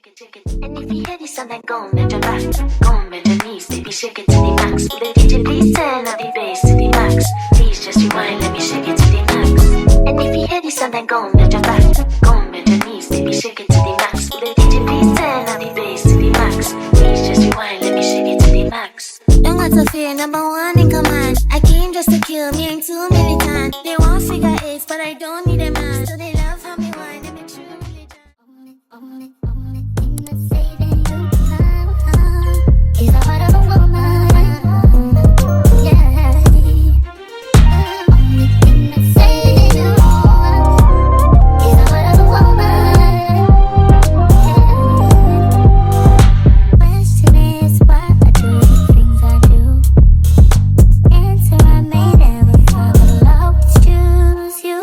And if you hear this song, then go and bend your back, go and bend your knees, baby, shake it to the max. Will the DJ please turn up the bass to the max? Please just rewind, let me shake it to the max. And if you hear this song, then go and bend your back, go and bend your knees, baby, shake it to the max. Will the DJ please turn up the bass to the max? Please just rewind, let me shake it to the max. Don't got to fear, number one in command. I came just to kill me, ain't too militant. They want figure eights, but I don't need a man. So they love how me whine, they make true religion. Only thing that's saving you time is the heart of a woman. Yeah. Only thing that's saving you is the heart of a woman. Yeah. Question is why I do the things I do. Answer I may never find, but I'll always choose you.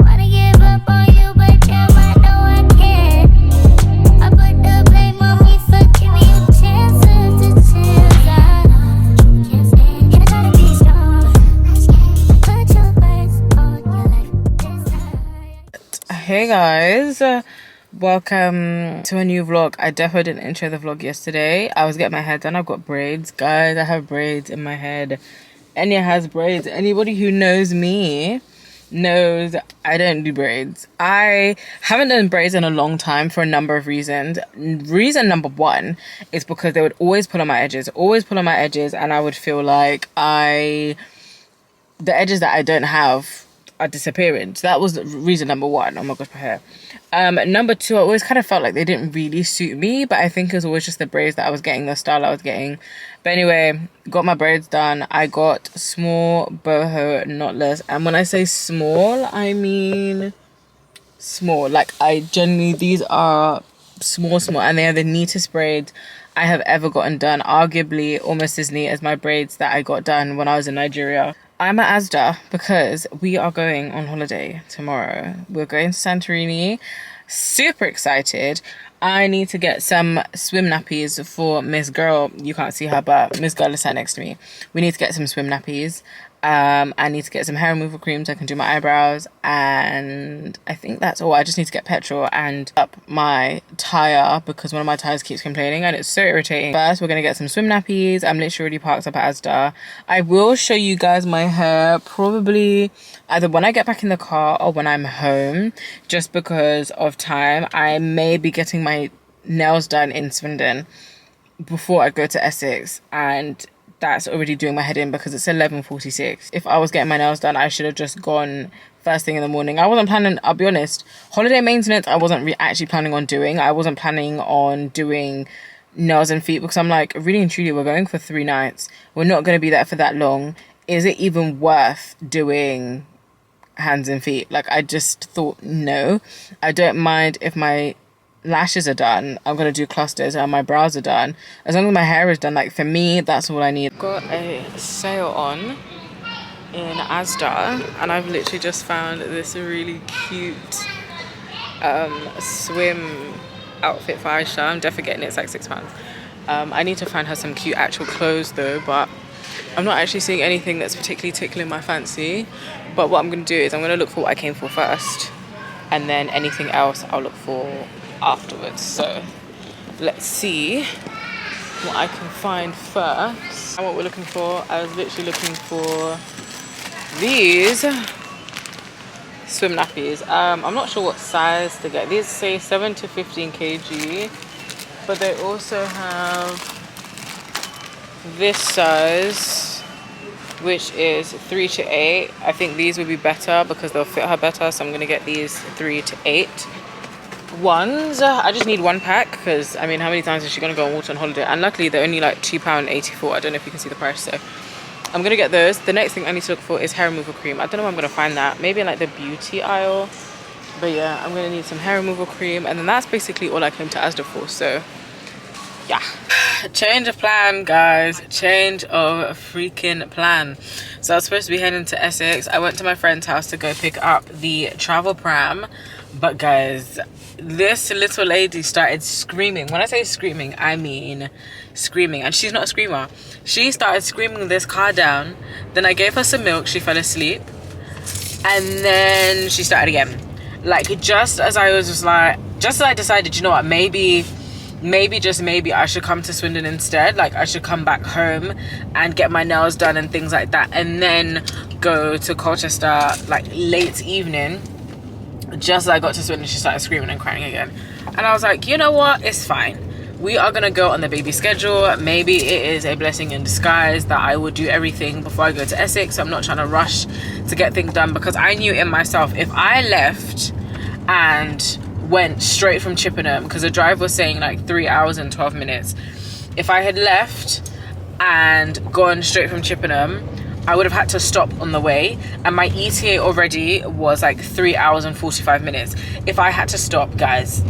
Wanna give up on you, but damn I know I can't. I put the blame on me for giving you chances to choose. I can't stand. Can I try to be strong? Put your words on your life this time. Hey guys, welcome to a new vlog. I definitely didn't intro the vlog yesterday. I was getting my hair done. I've got braids, guys. I have braids in my head. Enya has braids. Anybody who knows me knows I don't do braids. I haven't done braids in a long time for a number of reasons. Reason number one is because they would always pull on my edges, and I would feel like the edges that I don't have are disappearing. So that was reason number one. Oh my gosh, my hair. Number two, I always kind of felt like they didn't really suit me, but I think it was always just the braids that I was getting, the style I was getting. But anyway, got my braids done. I got small boho knotless, and when I say small, I mean small. Like, I genuinely, these are small, and they are the neatest braids I have ever gotten done. Arguably almost as neat as my braids that I got done when I was in Nigeria. I'm at Asda because we are going on holiday tomorrow. We're going to Santorini. Super excited. I need to get some swim nappies for Miss Girl. You can't see her, but Miss Girl is sat next to me. We need to get some swim nappies. I need to get some hair removal creams. I can do my eyebrows, and I think that's all. I just need to get petrol and up my tire because one of my tires keeps complaining and it's so irritating. First, we're gonna get some swim nappies. I'm literally already parked up at Asda. I will show you guys my hair probably either when I get back in the car or when I'm home, just because of time. I may be getting my nails done in Swindon before I go to Essex, and that's already doing my head in because it's 11:46. If I was getting my nails done, I should have just gone first thing in the morning. I wasn't planning, I'll be honest, holiday maintenance I wasn't actually planning on doing. I wasn't planning on doing nails and feet because I'm like, really and truly, we're going for 3 nights. We're not going to be there for that long. Is it even worth doing hands and feet? Like, I just thought, no. I don't mind if my lashes are done. I'm gonna do clusters and my brows are done. As long as my hair is done, like, for me, that's all I need. Got a sale on in Asda, and I've literally just found this really cute swim outfit for Aisha. I'm definitely getting it. It's like £6. I need to find her some cute actual clothes though, but I'm not actually seeing anything that's particularly tickling my fancy. But what I'm gonna do is I'm gonna look for what I came for first, and then anything else I'll look for afterwards. So let's see what I can find first. And what we're looking for, I was literally looking for these swim nappies. I'm not sure what size to get. These say 7 to 15 kg, but they also have this size, which is 3 to 8. I think these would be better because they'll fit her better, so I'm gonna get these 3 to 8 ones. I just need 1 pack because, I mean, how many times is she gonna go on water on holiday? And luckily they're only like £2.84. I don't know if you can see the price, so I'm gonna get those. The next thing I need to look for is hair removal cream. I don't know where I'm gonna find that. Maybe in like the beauty aisle, but yeah, I'm gonna need some hair removal cream, and then that's basically all I came to Asda for. So yeah, change of plan, guys. Change of freaking plan. So I was supposed to be heading to Essex. I went to my friend's house to go pick up the travel pram, but guys, this little lady started screaming. When I say screaming, I mean screaming. And she's not a screamer. She started screaming this car down. Then I gave her some milk. She fell asleep. And then she started again. Like, just as I was just like, just as I decided, you know what, maybe maybe, just maybe, I should come to Swindon instead. Like, I should come back home and get my nails done and things like that, and then go to Colchester like late evening. Just as I got to Swindon, she started screaming and crying again, and I was like, you know what, it's fine. We are gonna go on the baby schedule. Maybe it is a blessing in disguise that I would do everything before I go to Essex. I'm not trying to rush to get things done, because I knew in myself, if I left and went straight from Chippenham, because the drive was saying like 3 hours and 12 minutes, if I had left and gone straight from Chippenham, I would have had to stop on the way, and my ETA already was like 3 hours and 45 minutes. If I had to stop, guys,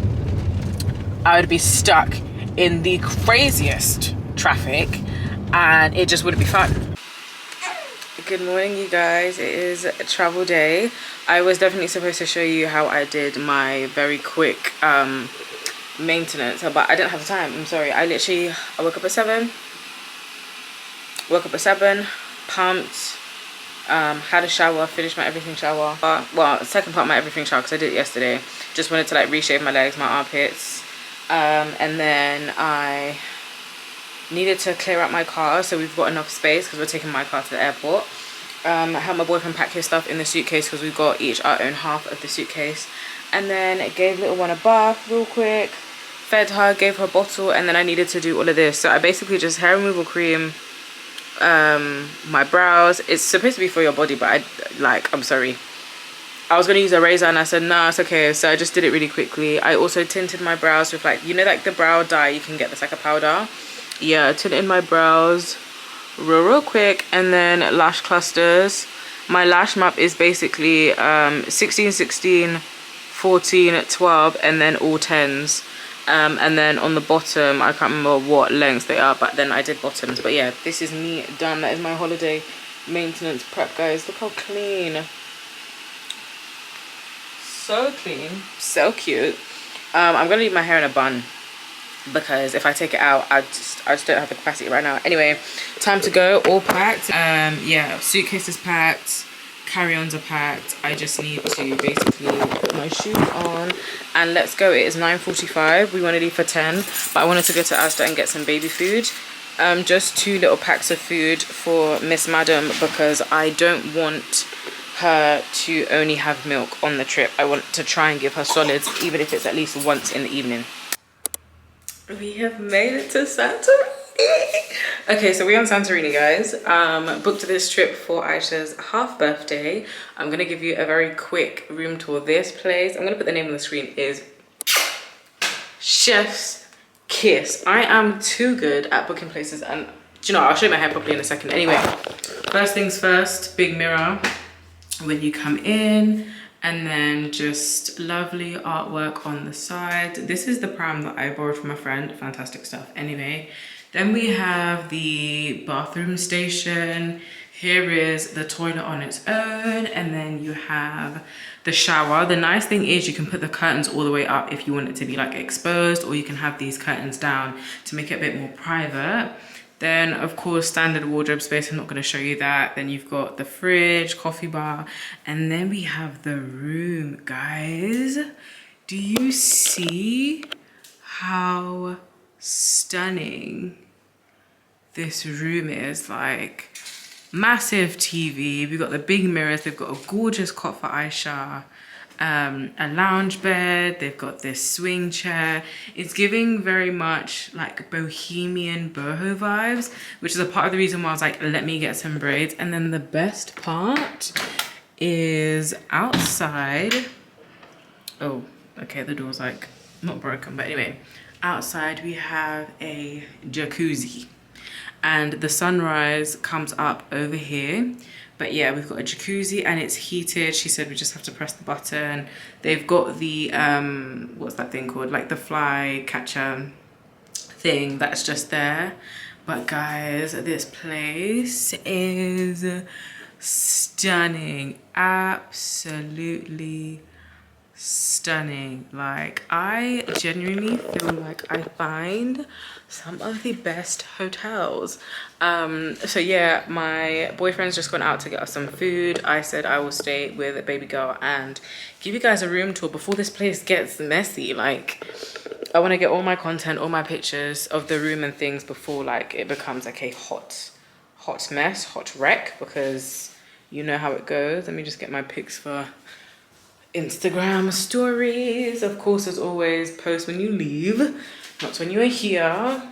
I would be stuck in the craziest traffic, and it just wouldn't be fun. Good morning, you guys. It is a travel day. I was definitely supposed to show you how I did my very quick maintenance, but I didn't have the time. I'm sorry. I woke up at 7, pumped, had a shower, finished my everything shower, well, second part of my everything shower, because I did it yesterday. Just wanted to like reshave my legs, my armpits, and then I needed to clear out my car, so we've got enough space because we're taking my car to the airport. I had my boyfriend pack his stuff in the suitcase because we've got each our own half of the suitcase, and then gave little one a bath real quick, fed her, gave her a bottle, and then I needed to do all of this. So I basically just hair removal cream, my brows. It's supposed to be for your body, but I'm sorry, I was gonna use a razor and I said nah, it's okay, so I just did it really quickly. I also tinted my brows with like, you know, like the brow dye you can get, that's like a powder. Yeah, I tinted my brows real quick, and then lash clusters. My lash map is basically 16, 16, 14, 12, and then all 10s. And then on the bottom, I can't remember what lengths they are, but then I did bottoms. But yeah, this is me done. That is my holiday maintenance prep, guys. Look how clean. So clean, so cute. I'm gonna leave my hair in a bun, because if I take it out, I just don't have the capacity right now. Anyway, time to go. All packed. Yeah, suitcase is packed, carry-ons are packed. I just need to basically put my shoes on and let's go. It is 9:45. We want to leave for 10, but I wanted to go to Asda and get some baby food. Just 2 little packs of food for Miss Madam, because I don't want her to only have milk on the trip. I want to try and give her solids, even if it's at least once in the evening. We have made it to Santorini. Okay, so we're on Santorini, guys. Booked this trip for Aisha's half birthday. I'm gonna give you a very quick room tour. This place, I'm gonna put the name on the screen, is Chef's Kiss. I am too good at booking places, and do you know, I'll show you my hair properly in a second. Anyway, first things first, big mirror when you come in, and then just lovely artwork on the side. This is the pram that I borrowed from a friend. Fantastic stuff. Anyway, then we have the bathroom station. Here is the toilet on its own, and then you have the shower. The nice thing is you can put the curtains all the way up if you want it to be like exposed, or you can have these curtains down to make it a bit more private. Then, of course, standard wardrobe space. I'm not going to show you that. Then you've got the fridge, coffee bar, and then we have the room, guys. Do you see how stunning this room is? Like, massive TV. We've got the big mirrors. They've got a gorgeous cot for Aisha. A lounge bed. They've got this swing chair. It's giving very much like bohemian boho vibes, which is a part of the reason why I was like, let me get some braids. And then the best part is outside. Oh, okay, the door's like not broken, but anyway, outside we have a jacuzzi, and the sunrise comes up over here. But yeah, we've got a jacuzzi and it's heated. She said we just have to press the button. They've got the, what's that thing called? Like the fly catcher thing that's just there. But guys, this place is stunning. Absolutely stunning. Like, I genuinely feel like I find some of the best hotels. So yeah, my boyfriend's just gone out to get us some food. I said I will stay with a baby girl and give you guys a room tour before this place gets messy. Like, I want to get all my content, all my pictures of the room and things before like it becomes like a hot mess, hot wreck, because you know how it goes. Let me just get my pics for Instagram stories. Of course, as always, post when you leave, not when you are here.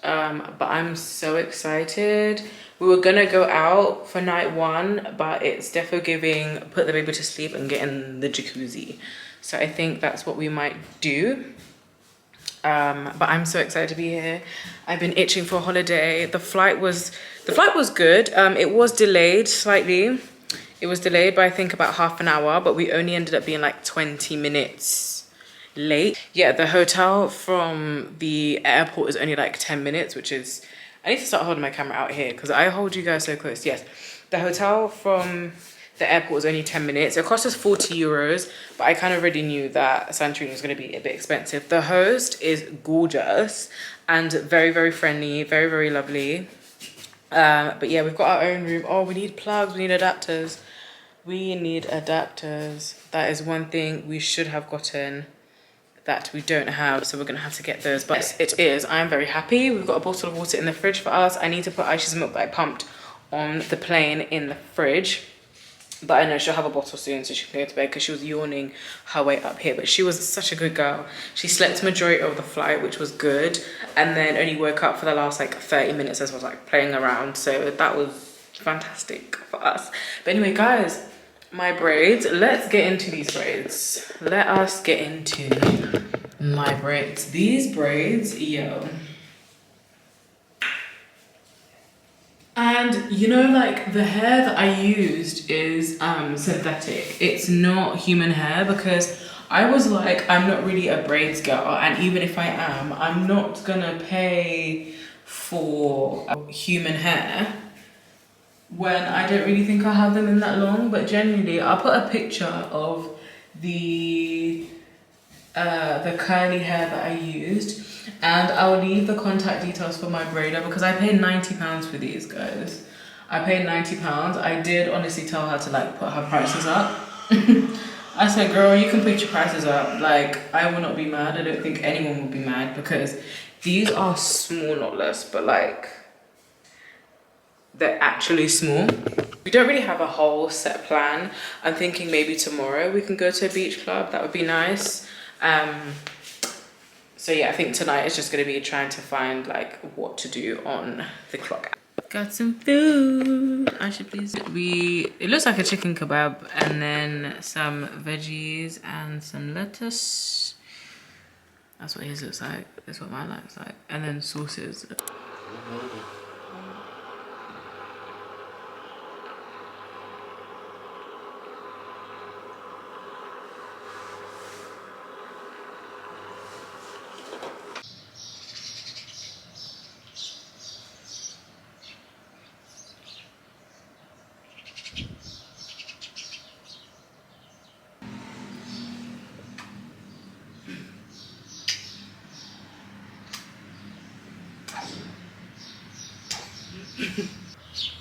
But I'm so excited. We were gonna go out for night one, but it's definitely giving put the baby to sleep and get in the jacuzzi. So I think that's what we might do. But I'm so excited to be here. I've been itching for a holiday. The flight was good. It was delayed slightly. It was delayed by I think about half an hour, but we only ended up being like 20 minutes late. Yeah, the hotel from the airport is only like 10 minutes, which is, I need to start holding my camera out here because I hold you guys so close. Yes, the hotel from the airport was only 10 minutes. It cost us 40 euros, but I kind of already knew that Santorini was going to be a bit expensive. The host is gorgeous and very, very friendly, very, very lovely. But yeah, we've got our own room. Oh, we need plugs, we need adapters. We need adapters. That is one thing we should have gotten that we don't have, so we're gonna have to get those. But yes, it is. I am very happy. We've got a bottle of water in the fridge for us. I need to put Aisha's milk that I pumped on the plane in the fridge, but I know she'll have a bottle soon so she can go to bed because she was yawning her way up here. But she was such a good girl. She slept majority of the flight, which was good, and then only woke up for the last like 30 minutes as I was like playing around, so that was fantastic for us. But anyway, guys, my braids, let's get into these braids. Let us get into my braids. These braids, yo. And you know, like the hair that I used is synthetic. It's not human hair because I was like, I'm not really a braids girl, and even if I am, I'm not gonna pay for human hair when I don't really think I'll have them in that long. But generally, I'll put a picture of the curly hair that I used, and I'll leave the contact details for my braider because I paid £90 for these, guys. I paid £90. I did honestly tell her to like put her prices up. I said, girl, you can put your prices up. Like, I will not be mad. I don't think anyone will be mad because these are small, not less, but like, they're actually small. We don't really have a whole set plan. I'm thinking maybe tomorrow we can go to a beach club. That would be nice. So yeah, I think tonight is just gonna be trying to find like what to do on the clock. Got some food. Actually, please. It looks like a chicken kebab and then some veggies and some lettuce. That's what his looks like. That's what mine looks like. And then sauces.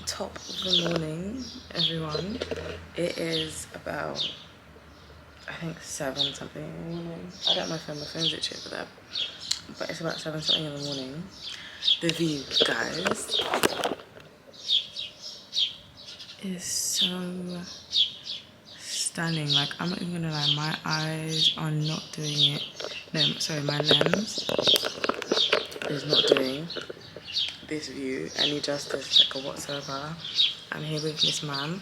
Top of the morning, everyone. It is about, I think 7 something in the morning. I don't know if my phone's literally over there, but it's about 7 something in the morning. The view, guys, is so stunning. Like, I'm not even gonna lie, my eyes are not doing it. No, sorry, my lens is not doing this view any justice like a whatsoever. I'm here with Miss Ma'am.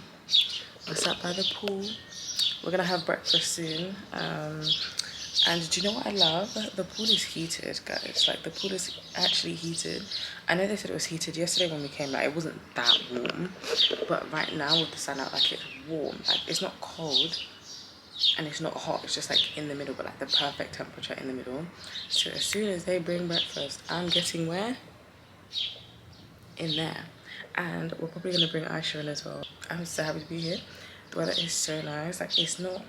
We're sat by the pool. We're gonna have breakfast soon. And do you know what I love? The pool is heated, guys. Like, the pool is actually heated. I know they said it was heated yesterday when we came, like it wasn't that warm, but right now with the sun out, like it's warm. Like, it's not cold and it's not hot, it's just like in the middle, but like the perfect temperature in the middle. So as soon as they bring breakfast, I'm getting where? In there. And we're probably gonna bring Aisha in as well. I'm so happy to be here. The weather is so nice. Like, it's not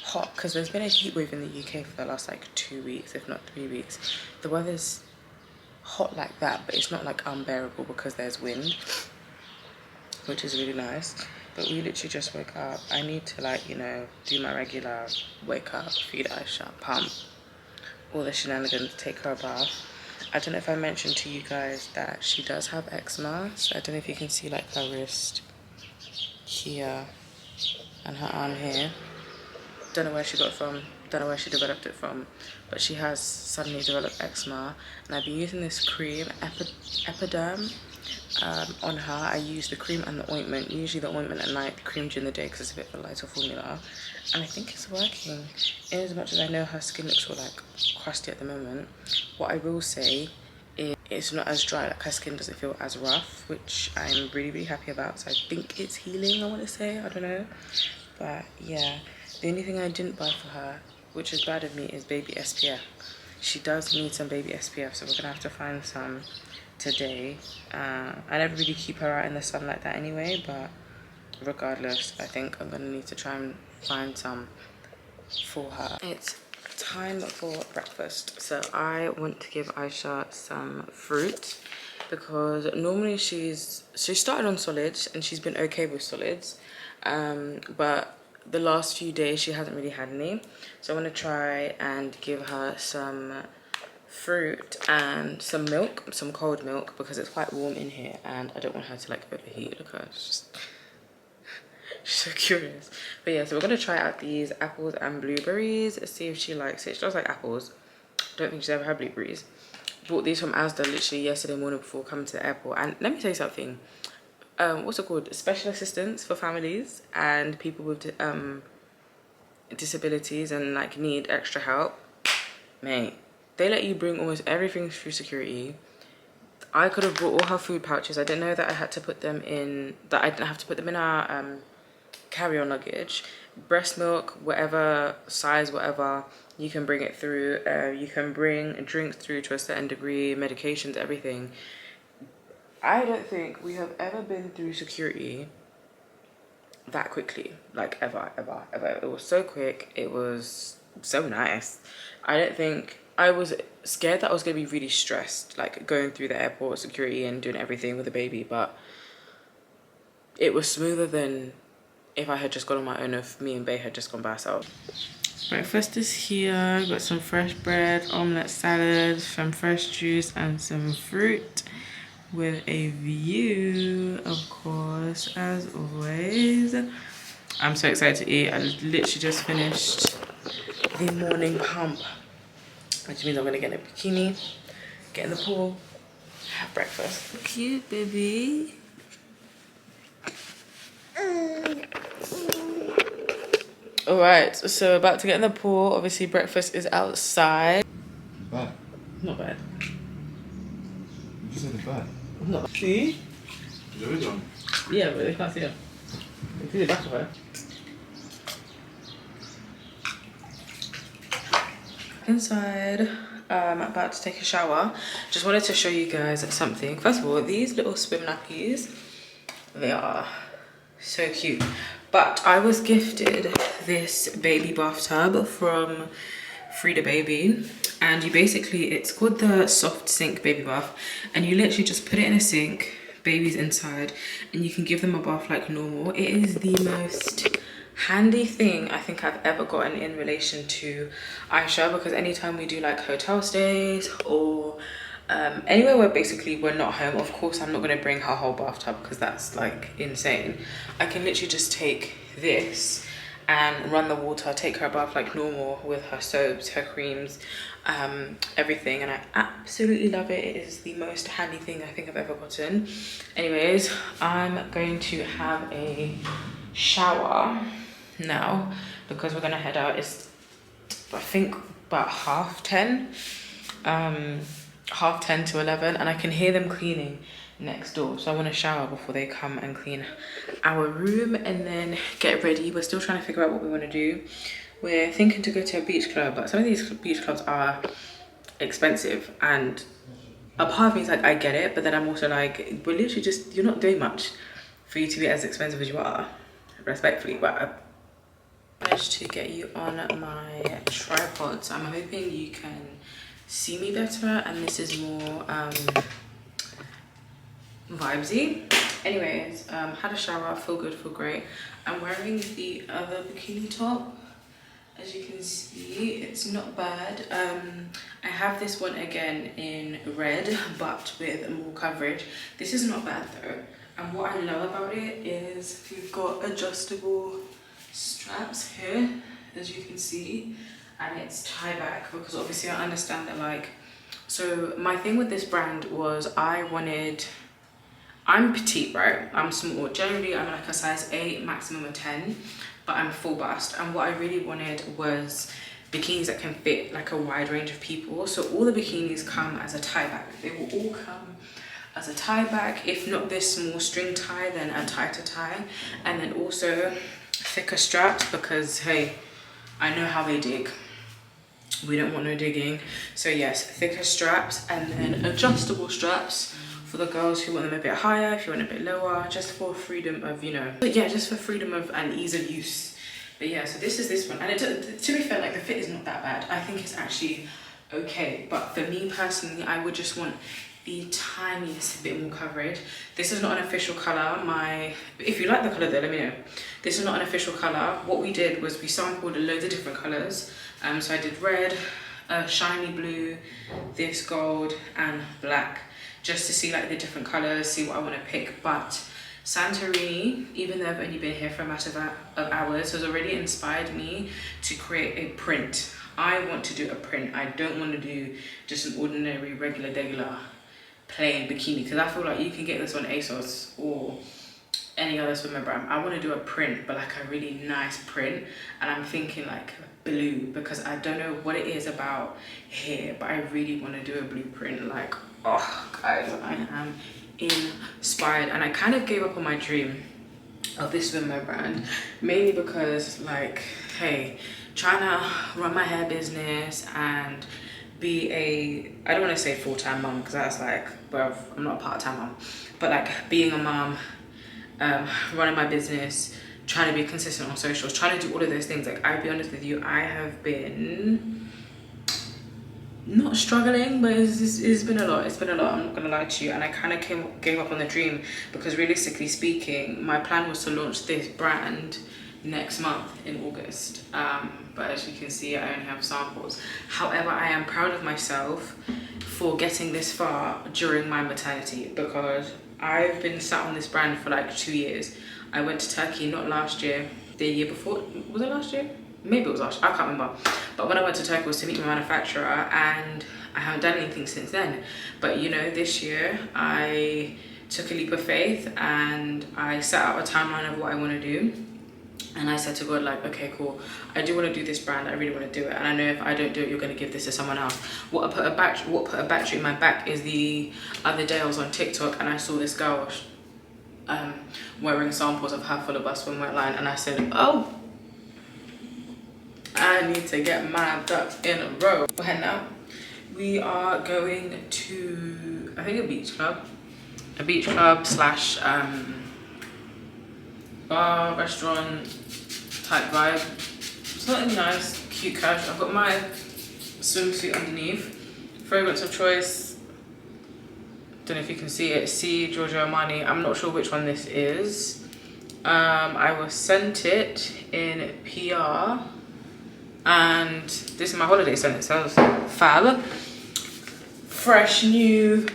hot because there's been a heat wave in the UK for the last like 2 weeks, if not 3 weeks. The weather's hot like that, but it's not like unbearable because there's wind, which is really nice. But we literally just woke up. I need to, like, you know, do my regular wake up, feed Aisha, pump, all the shenanigans to take her a bath. I don't know if I mentioned to you guys that she does have eczema. So I don't know if you can see like her wrist here and her arm here. Don't know where she got it from, don't know where she developed it from, but she has suddenly developed eczema. And I've been using this cream, Epiderm, on her. I use the cream and the ointment, usually the ointment at night, the cream during the day because it's a bit of a lighter formula. And I think it's working, in as much as I know her skin looks all like crusty at the moment. What I will say is it's not as dry, like her skin doesn't feel as rough, which I'm really happy about. So I think it's healing, I want to say, I don't know. But yeah, the only thing I didn't buy for her, which is bad of me, is baby SPF. She does need some baby SPF, so we're gonna have to find some today. I never really keep her out in the sun like that anyway, but regardless, I think I'm gonna need to try and find some for her. It's time for breakfast, so I want to give Aisha some fruit because normally she started on solids and she's been okay with solids, but the last few days she hasn't really had any. So I want to try and give her some fruit and some milk, some cold milk, because it's quite warm in here and I don't want her to like overheat. Look at her, she's so curious. But yeah, so we're gonna try out these apples and blueberries, see if she likes it. She does like apples. Don't think she's ever had blueberries. Bought these from Asda literally yesterday morning before coming to the airport. And let me tell you something, what's it called, special assistance for families and people with disabilities and like need extra help, mate, they let you bring almost everything through security. I could have brought all her food pouches. I didn't know that I had to put them in, that I didn't have to put them in our carry-on luggage. Breast milk, whatever size, whatever, you can bring it through. You can bring drinks through to a certain degree, medications, everything. I don't think we have ever been through security that quickly, like ever. It was so quick, it was so nice. I don't think, I was scared that I was going to be really stressed, like going through the airport security and doing everything with the baby, but it was smoother than if I had just gone on my own, if me and Bae had just gone by ourselves. Breakfast is here. Got some fresh bread, omelette salad, some fresh juice and some fruit with a view, of course, as always. I'm so excited to eat. I literally just finished the morning pump, which means I'm gonna get in a bikini, get in the pool, have breakfast. Cute baby. All right, so about to get in the pool. Obviously breakfast is outside. Bad. Not bad. You just said it's bad. Not see? There is one. Yeah, but they can't see her. They see the back of her. Inside, I'm about to take a shower. Just wanted to show you guys something. First of all, these little swim nappies, they are so cute. But I was gifted this baby bathtub from Fira baby, and you basically, it's called the soft sink baby bath, and you literally just put it in a sink, baby's inside, and you can give them a bath like normal. It is the most handy thing I think I've ever gotten in relation to Aisha, because anytime we do like hotel stays or anywhere where basically we're not home, of course I'm not going to bring her whole bathtub because that's like insane. I can literally just take this and run the water, take her bath like normal with her soaps, her creams, everything, and I absolutely love it. It is the most handy thing I think I've ever gotten. Anyways, I'm going to have a shower now because we're gonna head out. It's I think about 10:30, 10:30 to 11, and I can hear them cleaning next door, so I want to shower before they come and clean our room and then get ready. We're still trying to figure out what we want to do. We're thinking to go to a beach club, but some of these beach clubs are expensive, and a part of me is like, I get it, but then I'm also like, we're literally just, you're not doing much for you to be as expensive as you are, respectfully. But I managed to get you on my tripod, so I'm hoping you can see me better, and this is more vibesy. Anyways, had a shower, feel good, feel great. I'm wearing the other bikini top As you can see, it's not bad. I have this one again in red, but with more coverage. This is not bad though. And what I love about it is we've got adjustable straps here, as you can see, and it's tie back because obviously I understand that, like, so my thing with this brand was I'm petite, right? I'm small. Generally, I'm like a size 8, maximum a 10, but I'm full bust. And what I really wanted was bikinis that can fit like a wide range of people. So all the bikinis come as a tie back. They will all come as a tie back. If not this small string tie, then a tighter tie. And then also thicker straps because, hey, I know how they dig. We don't want no digging. So yes, thicker straps and then adjustable straps for the girls who want them a bit higher, if you want a bit lower, just for freedom of, you know, but yeah, just for freedom of and ease of use. But yeah, so this is this one, and to be fair, like the fit is not that bad. I think it's actually okay, but for me personally, I would just want the tiniest bit more coverage. This is not an official color. If you like the color though, let me know. This is not an official color. What we did was we sampled loads of different colors. So I did red, shiny blue, this gold, and black, just to see like the different colors, see what I want to pick. But Santorini, even though I've only been here for a matter of hours, has already inspired me to create a print. I want to do a print. I don't want to do just an ordinary regular plain bikini, because I feel like you can get this on ASOS or any other swimwear brand. I want to do a print, but like a really nice print, and I'm thinking like blue, because I don't know what it is about here, but I really want to do a blue print. Like, oh guys, I am inspired. And I kind of gave up on my dream of this swimwear brand, mainly because, like, hey, trying to run my hair business and be I don't want to say full-time mom, because that's like, well, I'm not a part-time mom, but like being a mom, running my business, trying to be consistent on socials, trying to do all of those things. Like, I'll be honest with you, I have been not struggling, but it's been a lot. It's been a lot, I'm not gonna lie to you. And I kind of gave up on the dream, because realistically speaking, my plan was to launch this brand next month in August, but as you can see, I only have samples. However, I am proud of myself for getting this far during my maternity, because I've been sat on this brand for like 2 years. I went to Turkey, not last year, the year before. Was it last year? Maybe it was last year, I can't remember. But when I went to Turkey, it was to meet my manufacturer, and I haven't done anything since then. But you know, this year I took a leap of faith and I set out a timeline of what I want to do. And I said to God, like, okay, cool, I do want to do this brand, I really want to do it, and I know if I don't do it, you're going to give this to someone else. What put a battery in my back is the other day I was on TikTok and I saw this girl wearing samples of her full of us swimwear line, and I said, oh, I need to get my ducks in a row. But now we are going to, I think, a beach club slash bar, restaurant type vibe. Something nice, cute, casual. I've got my swimsuit underneath. Fragrance of choice, don't know if you can see it, C. Giorgio Armani. I'm not sure which one this is. I was sent it in PR, and this is my holiday scent. It smells fab. Fresh new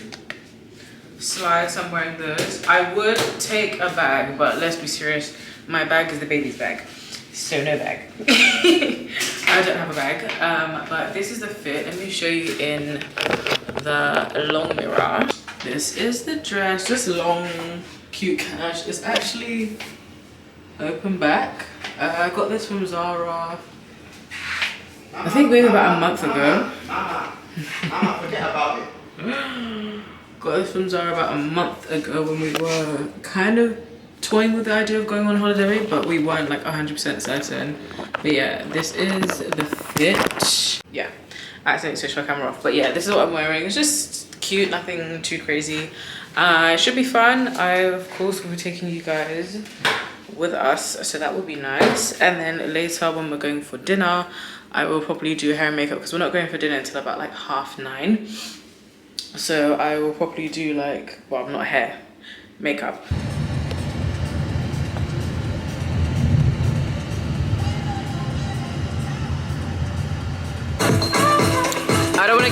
slides, I'm wearing those. I would take a bag, but let's be serious, my bag is the baby's bag, so no bag. I don't have a bag, but this is the fit. Let me show you in the long mirror. This is the dress, just long, cute cash. It's actually open back. I got this from Zara, I think maybe about a month ago. Forget about it. Got this from Zara about a month ago when we were kind of toying with the idea of going on holiday, but we weren't like 100% certain. But yeah, this is the fit. Yeah, I accidentally switched my camera off, but yeah, this is what I'm wearing. It's just cute, nothing too crazy. It should be fun. I of course will be taking you guys with us, so that would be nice. And then later when we're going for dinner, I will probably do hair and makeup, because we're not going for dinner until about like 9:30. So I will probably do like, well, not hair, makeup.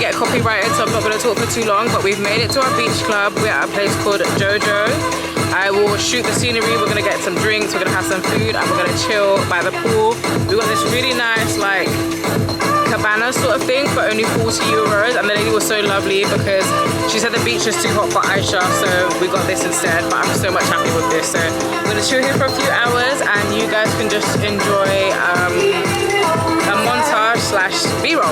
get copyrighted, so I'm not going to talk for too long, but we've made it to our beach club. We're at a place called Jojo. I will shoot the scenery. We're going to get some drinks, we're going to have some food, and we're going to chill by the pool. We got this really nice like cabana sort of thing for only 40 euros, and the lady was so lovely because she said the beach is too hot for Aisha, so we got this instead. But I'm so much happy with this, so we're gonna chill here for a few hours and you guys can just enjoy a montage slash b-roll.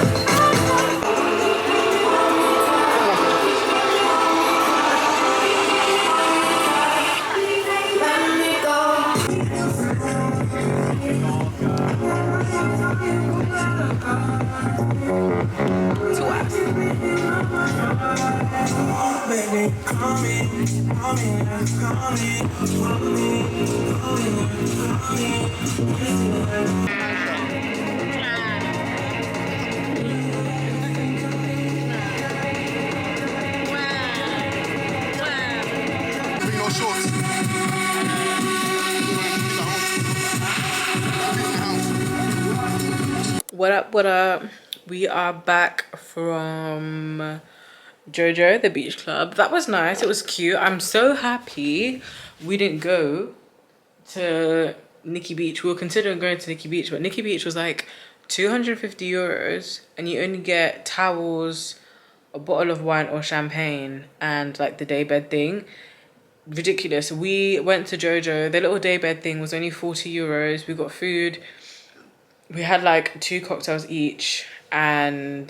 What up, what up? We are back from Jojo, the beach club. That was nice, it was cute. I'm so happy we didn't go to Nikki Beach. We were considering going to Nikki Beach, but Nikki Beach was like 250 euros and you only get towels, a bottle of wine or champagne, and like the daybed thing. Ridiculous. We went to Jojo. The little daybed thing was only 40 euros. We got food. We had like 2 cocktails each, and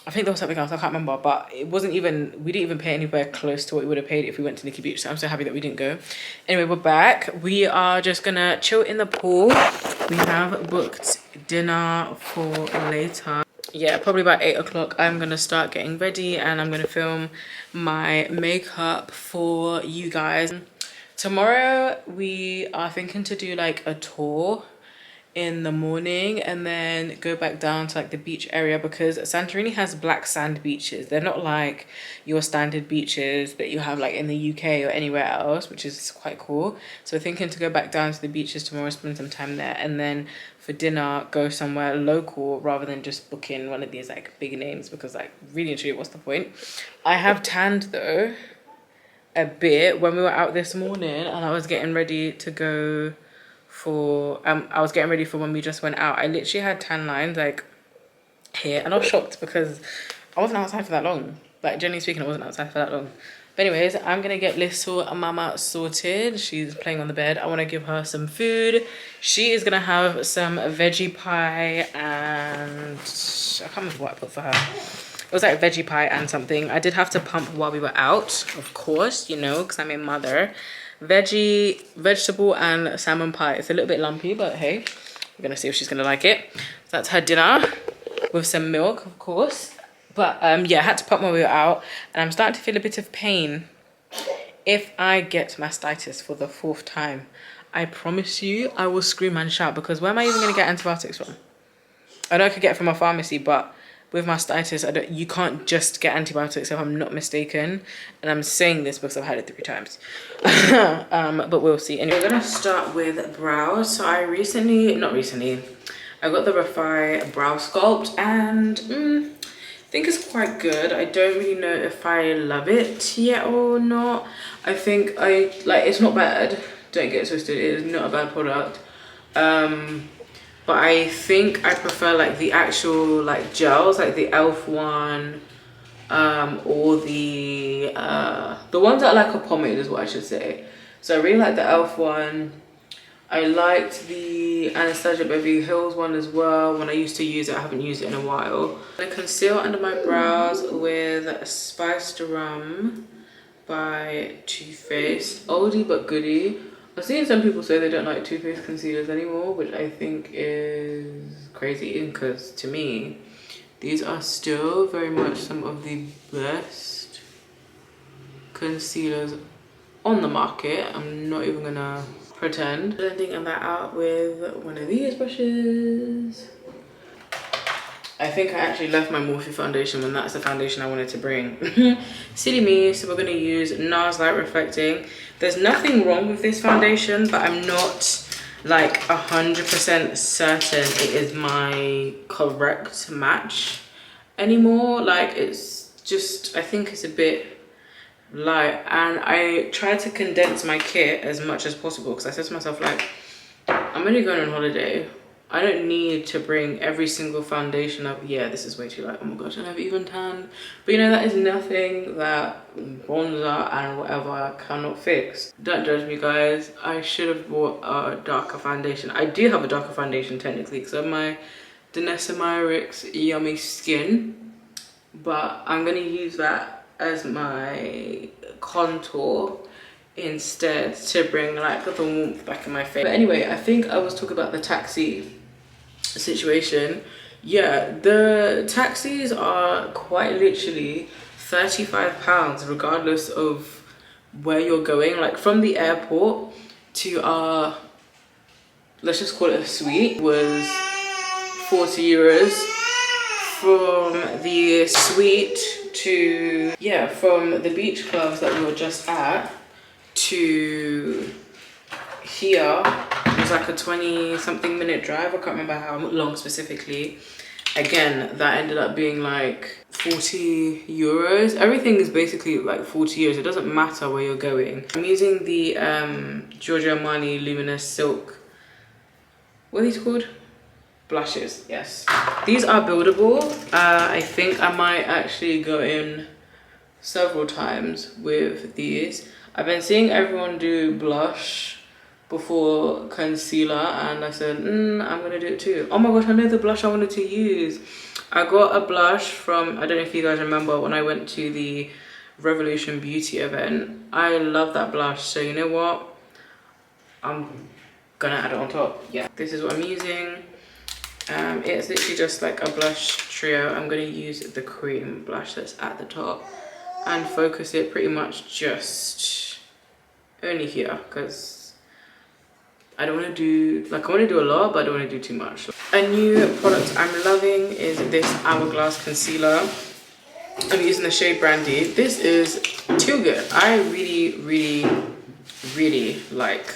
I think there was something else, I can't remember, but it wasn't even, we didn't even pay anywhere close to what we would have paid if we went to Nikki Beach, so I'm so happy that we didn't go. Anyway, we're back. We are just gonna chill in the pool. We have booked dinner for later. Yeah, probably about 8 o'clock. I'm gonna start getting ready and I'm gonna film my makeup for you guys. Tomorrow we are thinking to do like a tour in the morning and then go back down to like the beach area, because Santorini has black sand beaches. They're not like your standard beaches that you have like in the UK or anywhere else, which is quite cool. So we're thinking to go back down to the beaches tomorrow, spend some time there, and then for dinner go somewhere local rather than just booking one of these like big names, because like really and truly, what's the point? I have tanned though a bit when we were out this morning and I was getting ready to go for I was getting ready for when we just went out. I literally had tan lines like here, and I was shocked because I wasn't outside for that long. Like generally speaking, I wasn't outside for that long. But anyways, I'm gonna get little mama sorted. She's playing on the bed. I want to give her some food. She is gonna have some veggie pie, and I can't remember what I put for her. It was like veggie pie and something. I did have to pump while we were out, of course, you know, because I'm a mother. Vegetable and salmon pie. It's a little bit lumpy, but hey, we're gonna see if she's gonna like it. So that's her dinner with some milk, of course. But yeah, I had to pump while we were out, and I'm starting to feel a bit of pain. If I get mastitis for the 4th time, I promise you I will scream and shout, because where am I even gonna get antibiotics from? I know I could get it from a pharmacy, but with mastitis, you can't just get antibiotics if I'm not mistaken. And I'm saying this because I've had it 3 times. But we'll see. Anyway, we're gonna start with brows. So I got the Refi brow sculpt, and I think it's quite good. I don't really know if I love it yet or not. I think it's not bad. Don't get it twisted, it is not a bad product. But I think I prefer like the actual like gels, like the e.l.f. one, or the ones that are like a pomade is what I should say. So I really like the e.l.f. one. I liked the Anastasia Beverly Hills one as well. When I used to use it, I haven't used it in a while. I conceal under my brows with Spiced Rum by Too Faced. Oldie but goodie. I've seen some people say they don't like Too Faced concealers anymore, which I think is crazy, because to me, these are still very much some of the best concealers on the market. I'm not even gonna pretend. Blending that out with one of these brushes. I think I actually left my Morphe foundation when that's the foundation I wanted to bring. Silly me. So we're going to use NARS Light Reflecting. There's nothing wrong with this foundation, but I'm not like 100% certain it is my correct match. anymore. Like, it's just, I think it's a bit light, and I tried to condense my kit as much as possible because I said to myself, like, I'm only going on holiday. I don't need to bring every single foundation up. Yeah, this is way too light. Oh my gosh, I never even tanned. But you know, that is nothing that bronzer and whatever cannot fix. Don't judge me, guys. I should have bought a darker foundation. I do have a darker foundation technically because of my Myrick's Yummy Skin. But I'm going to use that as my contour instead to bring like the warmth back in my face. But anyway, I think I was talking about the taxi situation. Yeah, the taxis are quite literally £35 regardless of where you're going. Like from the airport to our, let's just call it a suite, was €40. From the suite to, yeah, from the beach clubs that we were just at to here, it was like a 20-something minute drive. I can't remember how long specifically. Again, that ended up being like €40. Everything is basically like €40. It doesn't matter where you're going. I'm using the Giorgio Armani Luminous Silk, what are these called? Blushes. Yes, these are buildable. I think I might actually go in several times with these. I've been seeing everyone do blush before concealer, and I said I'm gonna do it too. Oh my gosh, I know the blush I wanted to use. I got a blush from, I don't know if you guys remember when I went to the Revolution Beauty event. I love that blush, so you know what, I'm gonna add it on top. Yeah, this is what I'm using. It's literally just like a blush trio. I'm going to use the cream blush that's at the top and focus it pretty much just only here because I don't want to do, like, I want to do a lot, but I don't want to do too much. A new product I'm loving is this Hourglass concealer. I'm using the shade Brandy. This is too good. I really like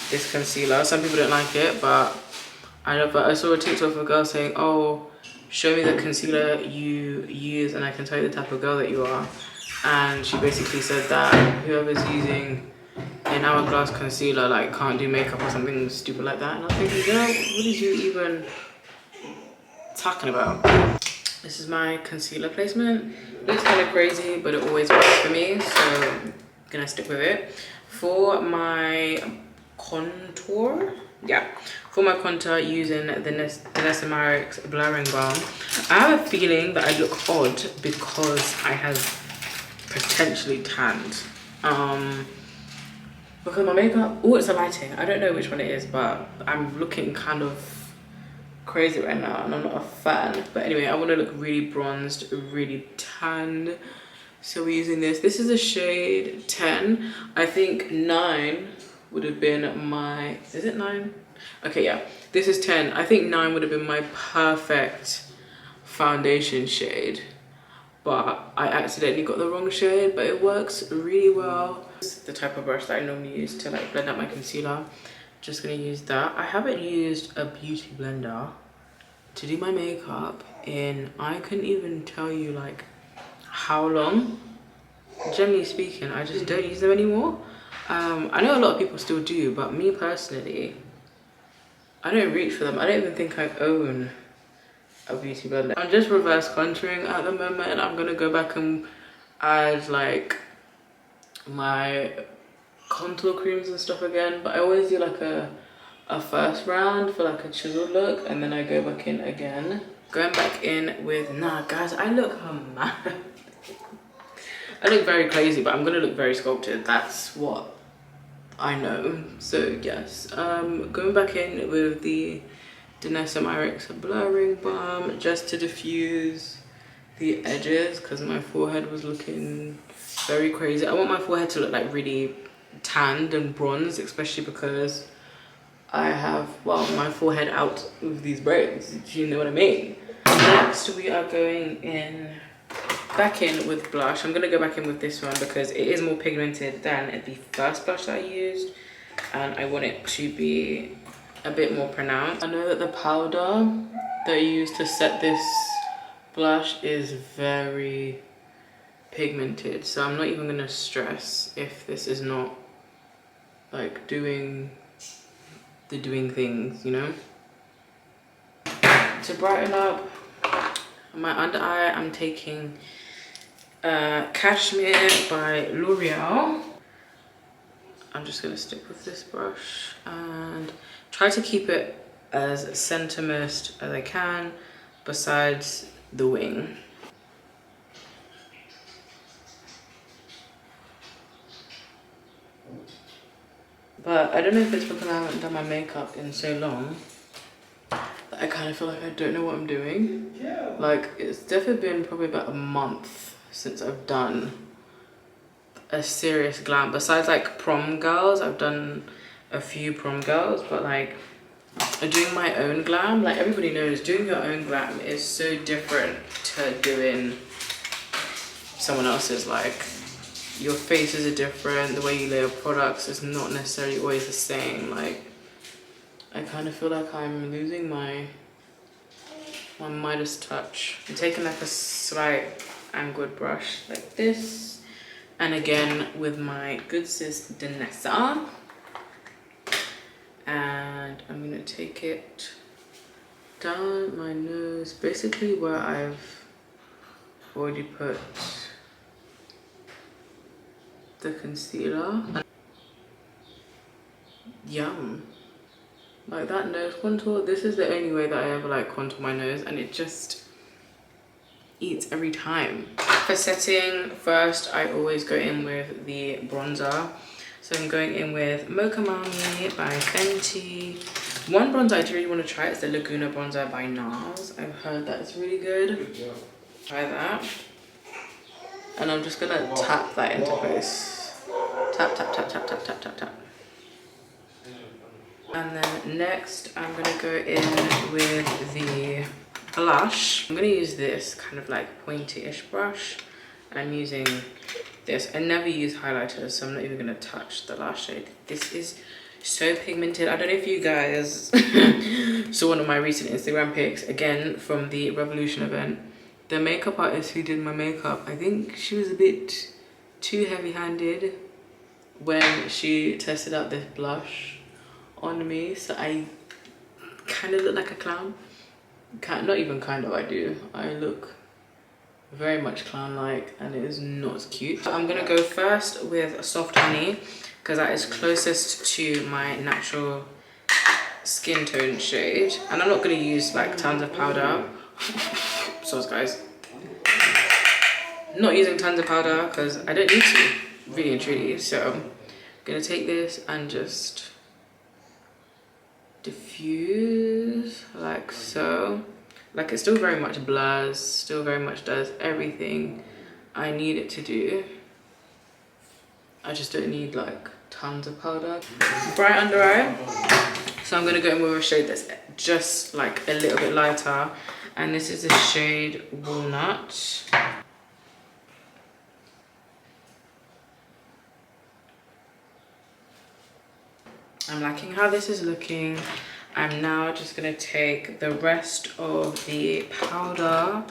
this concealer. Some people don't like it, but I love it. I saw a TikTok of a girl saying, oh, show me the concealer you use and I can tell you the type of girl that you are. And she basically said that whoever's using an Hourglass concealer like can't do makeup or something stupid like that. And I was thinking, girl, what is you even talking about? This is my concealer placement. Looks kind of crazy, but it always works for me, so I'm gonna stick with it. For my contour, yeah, for my contour, using the Myrick's Blurring Balm. I have a feeling that I look odd because I have potentially tanned. Because my makeup, oh, it's a lighting. I don't know which one it is, but I'm looking kind of crazy right now and I'm not a fan. But anyway, I want to look really bronzed, really tanned. So we're using this. This is a shade 10. I think 9 would have been my, is it 9? Okay, yeah, this is 10. I think 9 would have been my perfect foundation shade, but I accidentally got the wrong shade, but it works really well. This is the type of brush that I normally use to like blend out my concealer. Just gonna use that. I haven't used a beauty blender to do my makeup in, I couldn't even tell you like how long. Generally speaking, I just don't use them anymore. I know a lot of people still do, but me personally, I don't reach for them. I don't even think I own a beauty blender. I'm just reverse contouring at the moment. I'm gonna go back and add like my contour creams and stuff again, but I always do like a first round for like a chiseled look, and then I go back in again. Going back in with, nah guys, I look mad. I look very crazy, but I'm gonna look very sculpted. That's what I know. So yes, going back in with the Myrick's Blurring Balm just to diffuse the edges because my forehead was looking very crazy. I want my forehead to look like really tanned and bronzed, especially because I have, well, my forehead out with these braids. Do you know what I mean? Next, we are going in back in with blush. I'm gonna go back in with this one because it is more pigmented than the first blush that I used, and I want it to be a bit more pronounced. I know that the powder that I used to set this blush is very pigmented, so I'm not even gonna stress if this is not like doing things, you know. To brighten up my under eye, I'm taking Cashmere by L'Oreal. I'm just gonna stick with this brush and try to keep it as centermost as I can besides the wing. But I don't know if it's because I haven't done my makeup in so long that I kind of feel like I don't know what I'm doing. Yeah. Like, it's definitely been probably about a month since I've done a serious glam. Besides like prom girls, I've done a few prom girls, but like doing my own glam, like everybody knows, doing your own glam is so different to doing someone else's. Like, your faces are different, the way you layer products is not necessarily always the same. Like, I kind of feel like I'm losing my Midas touch. I'm taking like a slight angled brush like this, and again with my good sis Danessa, and I'm gonna take it down my nose, basically where I've already put the concealer. Yum. Like that nose contour, this is the only way that I ever like contour my nose, and it just eats every time. For setting, first I always go in with the bronzer. So I'm going in with Mocha Mami by Fenty. One bronzer I do really want to try is the Laguna bronzer by NARS. I've heard that it's really good. Try that. And I'm just gonna tap that into place. Tap, tap, tap, tap, tap, tap, tap, tap. And then next I'm gonna go in with the blush. I'm gonna use this kind of like pointy-ish brush. I'm using this. I never use highlighters, so I'm not even gonna touch the lash shade. This is so pigmented. I don't know if you guys saw one of my recent Instagram pics, again from the Revolution event. The makeup artist who did my makeup, I think she was a bit too heavy-handed when she tested out this blush on me, so I kind of look like a clown. Not even kind of, I do. I look very much clown-like, and it is not cute. So I'm gonna go first with Soft Honey because that is closest to my natural skin tone shade, and I'm not gonna use like tons of powder. So guys, not using tons of powder because I don't need to, really and truly. So I'm gonna take this and just diffuse like so. Like, it still very much blurs, still very much does everything I need it to do. I just don't need like tons of powder. Bright under eye, so I'm gonna go in with a shade that's just like a little bit lighter, and this is the shade Walnut. I'm liking how this is looking. I'm now just gonna take the rest of the powder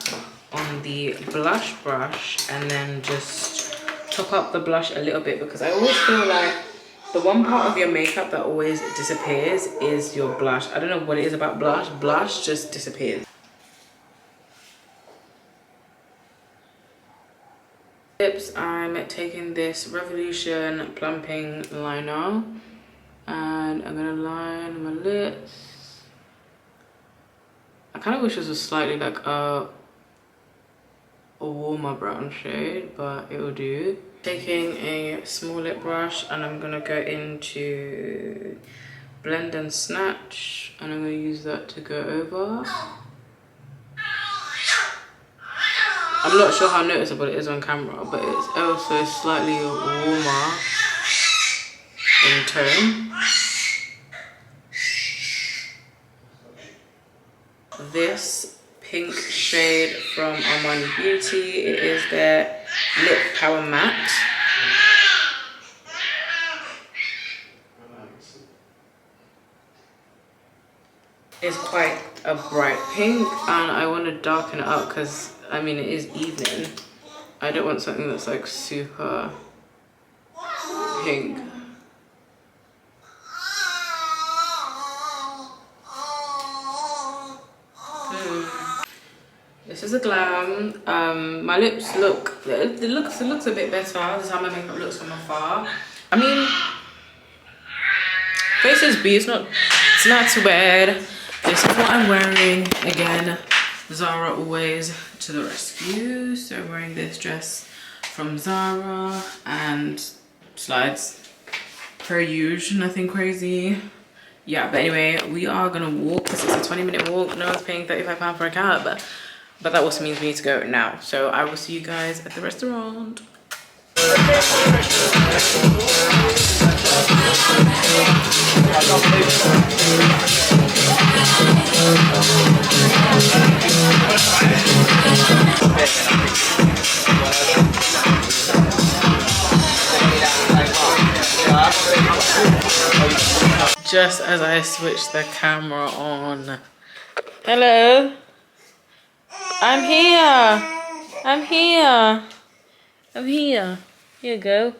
on the blush brush and then just top up the blush a little bit, because I always feel like the one part of your makeup that always disappears is your blush. I don't know what it is about blush. Blush just disappears. Lips, I'm taking this Revolution plumping liner and I'm gonna line my lips. I kind of wish this was slightly like a warmer brown shade, but it will do. Taking a small lip brush and I'm gonna go into Blend and Snatch, and I'm gonna use that to go over. I'm not sure how noticeable it is on camera, but it's also slightly warmer in tone. This pink shade from Armani Beauty, it is their Lip Power Matte. It's quite a bright pink, and I want to darken it up because I mean it is evening. I don't want something that's like super pink. This is a glam. My lips look, it looks a bit better. This is how my makeup looks from afar. I mean, faces B, it's not too bad. This is what I'm wearing. Again, Zara always to the rescue. So I'm wearing this dress from Zara and slides per usual, nothing crazy. Yeah, but anyway, we are gonna walk. This is a 20-minute walk. No one's paying £35 for a cab, but that also means we need to go now. So I will see you guys at the restaurant. Just as I switch the camera on. Hello? I'm here. I'm here. I'm here. Here you go.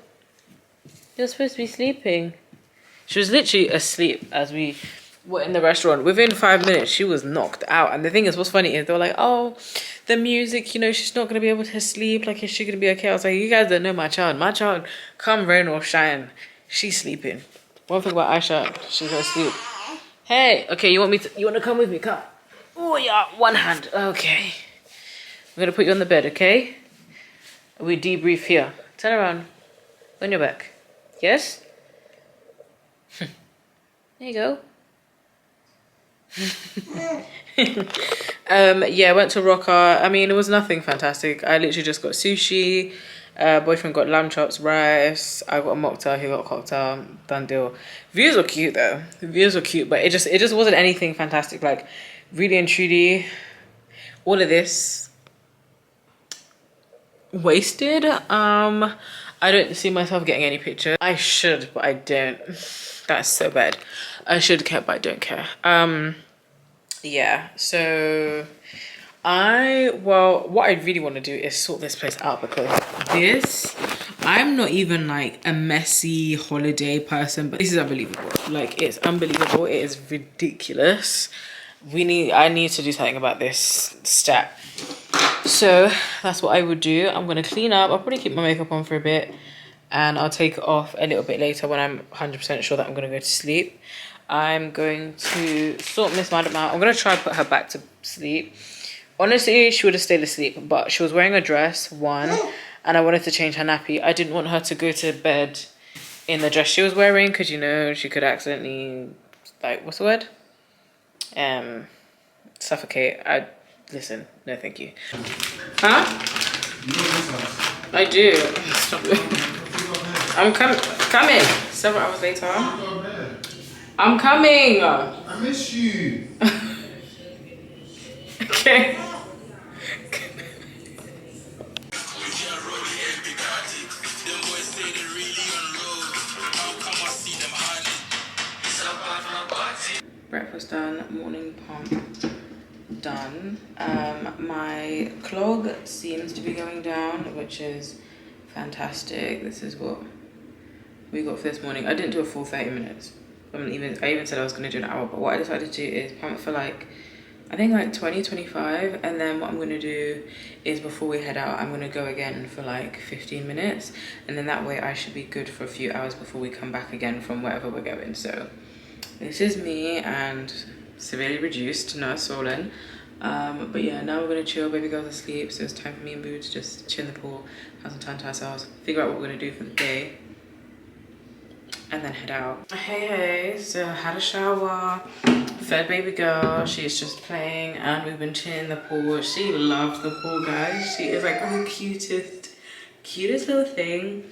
You're supposed to be sleeping. She was literally asleep as we were in the restaurant. Within 5 minutes, she was knocked out. And the thing is, what's funny is they were like, oh, the music, you know, she's not going to be able to sleep. Like, is she going to be okay? I was like, you guys don't know my child. My child, come rain or shine, she's sleeping. One thing about Aisha, she's going to sleep. Hey, okay, you want to come with me? Come. Oh, yeah, one hand. Okay. I'm going to put you on the bed, okay? We debrief here. Turn around. On your back. Yes? There you go. Yeah, I went to Rocker. I mean, it was nothing fantastic. I literally just got sushi. Boyfriend got lamb chops, rice. I got a mocktail. He got a cocktail. Done deal. Views were cute though. The views were cute, but it just wasn't anything fantastic. Like, really and truly, all of this wasted. I don't see myself getting any pictures. I should, but I don't. That's so bad. I should care, but I don't care. Yeah, so what I really want to do is sort this place out, because I'm not even like a messy holiday person, but this is unbelievable. Like, it's unbelievable. It is ridiculous. I need to do something about this stat. So that's what I would do. I'm gonna clean up. I'll probably keep my makeup on for a bit, and I'll take it off a little bit later when I'm 100% sure that I'm gonna go to sleep. I'm going to sort Miss Madam out. I'm gonna try and put her back to sleep. Honestly, she would have stayed asleep, but she was wearing a dress, and I wanted to change her nappy. I didn't want her to go to bed in the dress she was wearing, because, you know, she could accidentally, like, what's the word? Suffocate. Listen, no thank you. Huh? I do. Stop it. I'm coming. Several hours later. I'm coming. I miss you. Okay. Breakfast done, morning pump done. My clog seems to be going down, which is fantastic. This is what we got for this morning. I didn't do a full 30 minutes. I even said I was going to do an hour, but what I decided to do is pump for like, I think like 20-25, and then what I'm going to do is, before we head out, I'm going to go again for like 15 minutes, and then that way I should be good for a few hours before we come back again from wherever we're going. So this is me, and severely reduced, not swollen. But yeah, now we're going to chill. Baby girl's asleep, so it's time for me and Boo to just chill in the pool, have some time to ourselves, figure out what we're going to do for the day, and then head out. Hey, so I had a shower, fed baby girl. She's just playing, and we've been chilling in the pool. She loves the pool, guys. She is like the cutest little thing.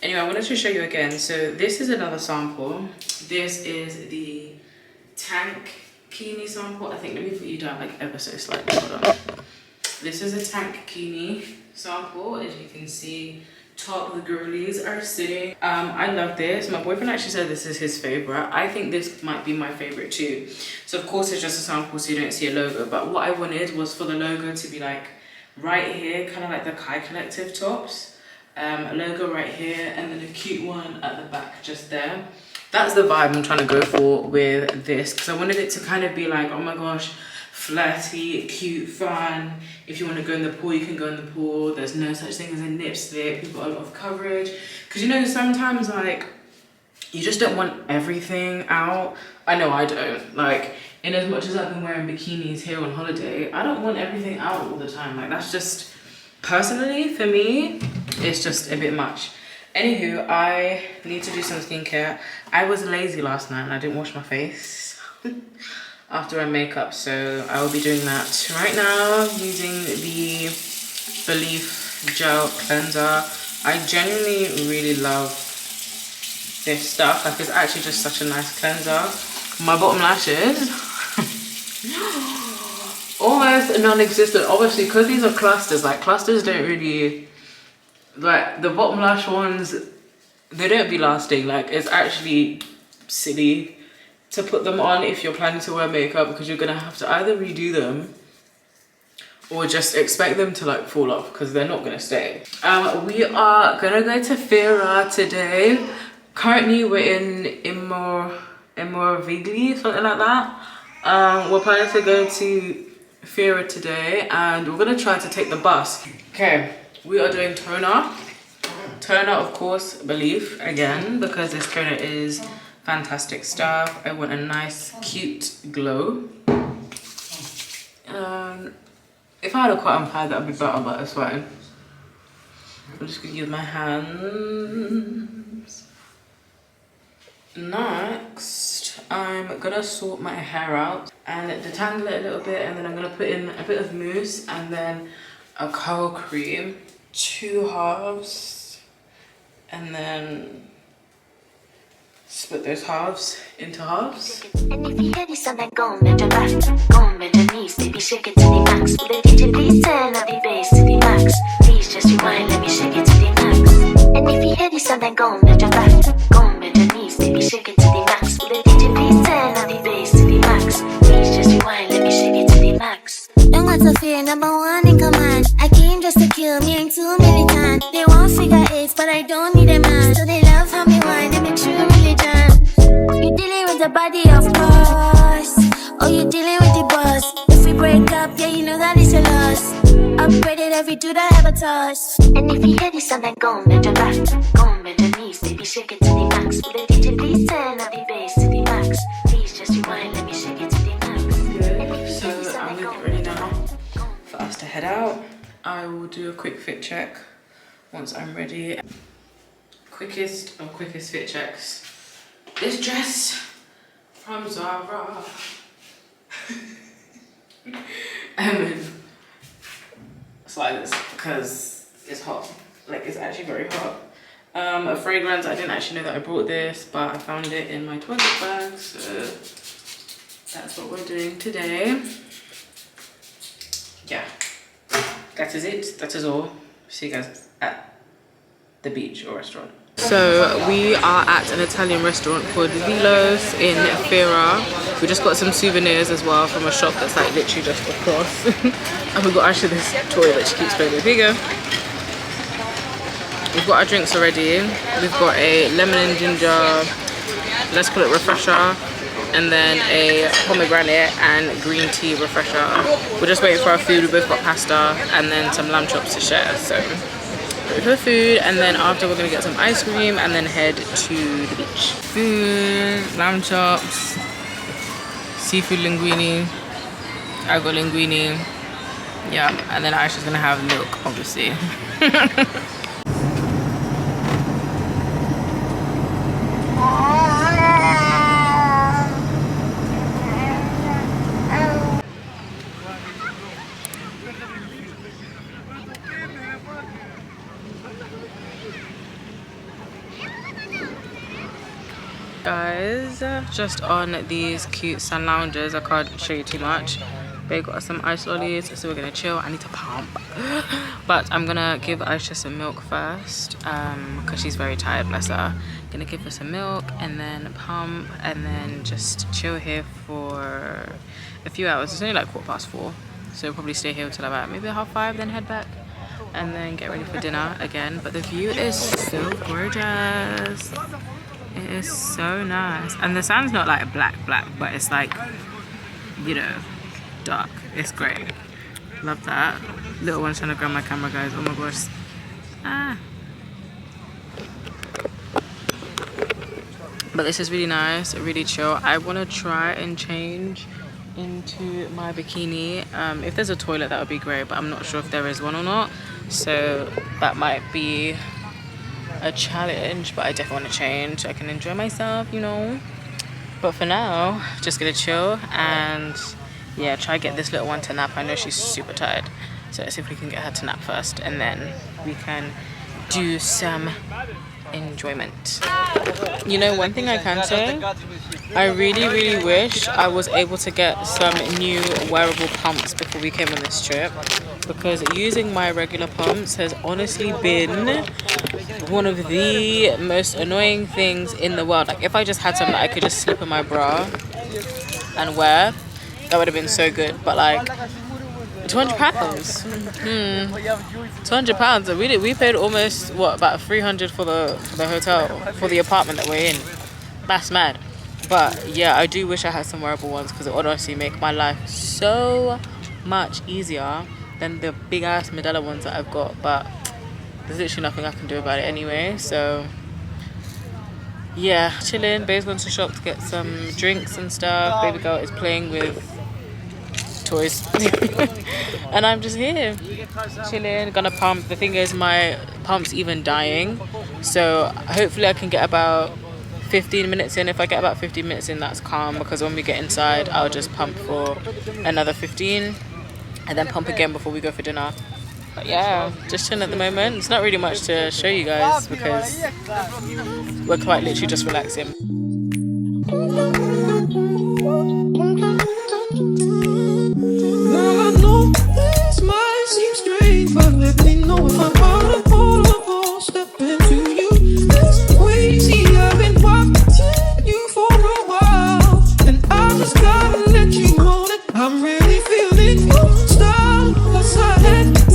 Anyway, I wanted to show you again. So this is another sample. This is the tank Kini sample. I think, let me put you down like ever so slightly. Hold on. This is a tank Kini sample. As you can see, top, the girlies are sitting. I love this. My boyfriend actually said this is his favorite. I think this might be my favorite too. So of course it's just a sample, so you don't see a logo, but what I wanted was for the logo to be like right here, kind of like the Kai Collective tops. A logo right here, and then a cute one at the back just there. That's the vibe I'm trying to go for with this, because I wanted it to kind of be like, oh my gosh, flirty, cute, fun. If you want to go in the pool, you can go in the pool. There's no such thing as a nip slip. You've got a lot of coverage. Because you know, sometimes like, you just don't want everything out. I know I don't. Like, in as much as I've been wearing bikinis here on holiday, I don't want everything out all the time. Like, that's just, personally, for me, it's just a bit much. Anywho, I need to do some skincare. I was lazy last night and I didn't wash my face after my makeup, so I will be doing that right now using the Belief Gel Cleanser. I genuinely really love this stuff. Like, it's actually just such a nice cleanser. My bottom lashes almost non-existent, obviously, because these are clusters. Like, clusters don't really, like, the bottom lash ones, they don't be lasting. Like, it's actually silly to put them on if you're planning to wear makeup, because you're gonna have to either redo them or just expect them to like fall off, because they're not gonna stay. We are gonna go to Fira today. Currently we're in Vigli, something like that. We're planning to go to Fira today, and we're gonna try to take the bus. Okay, we are doing toner. Toner, of course, Belief again, because this toner is fantastic stuff. I want a nice, cute glow. If I had a cotton pad, that would be better, but it's fine. I'm just gonna use my hands. Next, I'm gonna sort my hair out and detangle it a little bit, and then I'm gonna put in a bit of mousse and then a curl cream, 2 halves, and then split those halves into halves. And if you hear this song, then go and bend your back, go and bend your knees, baby, shake it to the max. Will the DJ please turn up the bass to the max? Please just rewind, let me shake it to the max. And if you hear this song, then go and bend your back, go and bend your knees, baby, shake it to the max. Will the DJ please turn up the bass to the max? Please just rewind, let me shake it to the max. Don't got to fear, number one in command. I came just to kill me, ain't too militant. They want figure eights, but I don't need a man. So they love how me wine and make true religion. You dealing with the body, of course. Oh, you dealing with the boss. If we break up, yeah, you know that it's a loss. Upgraded every dude I ever touched. And if you hear this song, then go and bend your back, go and bend your knees, baby, shake it to the max. Will the DJ please turn up the bass to the max? Please just rewind, let me shake it to the max. So I'm gonna get ready now for us to head out. I will do a quick fit check once I'm ready. Quickest of quickest fit checks. This dress from Zara. It's like this because it's hot. Like, it's actually very hot. A fragrance, I didn't actually know that I brought this, but I found it in my toilet bag, so that's what we're doing today. Yeah, that is it. That is all. See you guys at the beach or restaurant. So we are at an Italian restaurant called Vilos in Fira. We just got some souvenirs as well from a shop that's like literally just across. And we've got actually this toy that she keeps playing with. Here you go. We've got our drinks already. We've got a lemon and ginger, let's call it refresher, and then a pomegranate and green tea refresher. We're just waiting for our food. We both got pasta and then some lamb chops to share. So wait for food, and then after we're gonna get some ice cream and then head to the beach. Food, lamb chops, seafood linguine. I got linguine. Yeah, and then Aisha's gonna have milk, obviously. Guys, just on these cute sun loungers. I can't show you too much, Babe got us some ice lollies, so we're gonna chill. I need to pump. But I'm gonna give Aisha some milk first, because she's very tired, bless her. Gonna give her some milk and then pump and then just chill here for a few hours. It's only like 4:15, so we'll probably stay here until about maybe 5:30, then head back and then get ready for dinner again. But the view is so gorgeous. It is so nice, and the sun's not like black, but it's like, you know, dark. It's great. Love that. Little one's trying to grab my camera, guys. Oh my gosh. But this is really nice, really chill. I want to try and change into my bikini. If there's a toilet, that would be great, but I'm not sure if there is one or not, so that might be a challenge. But I definitely want to change. I can enjoy myself, you know. But for now, just gonna chill and yeah, try get this little one to nap. I know she's super tired, so let's see if we can get her to nap first, and then we can do some enjoyment. You know, one thing I can say, I really wish I was able to get some new wearable pumps before we came on this trip, because using my regular pumps has honestly been one of the most annoying things in the world. Like, if I just had something that I could just slip in my bra and wear, that would have been so good. But like, £200. £200. We paid almost what, about 300 for the hotel, for the apartment that we're in. That's mad. But yeah, I do wish I had some wearable ones, because it would honestly make my life so much easier than the big ass Medela ones that I've got. But there's literally nothing I can do about it anyway. So yeah, chilling. Babe's gone to shop to get some drinks and stuff. Baby girl is playing with toys. And I'm just here chilling, gonna pump. The thing is, my pump's even dying, so hopefully I can get about 15 minutes in. If I get about 15 minutes in, that's calm, because when we get inside, I'll just pump for another 15 and then pump again before we go for dinner. But yeah, just chilling at the moment. It's not really much to show you guys, because we're quite literally just relaxing. Now I know this might seem strange, but let me know if I'm all step into you. It's crazy, I've been watching you for a while, and I just gotta let you know that I'm really feeling your style. Plus I had to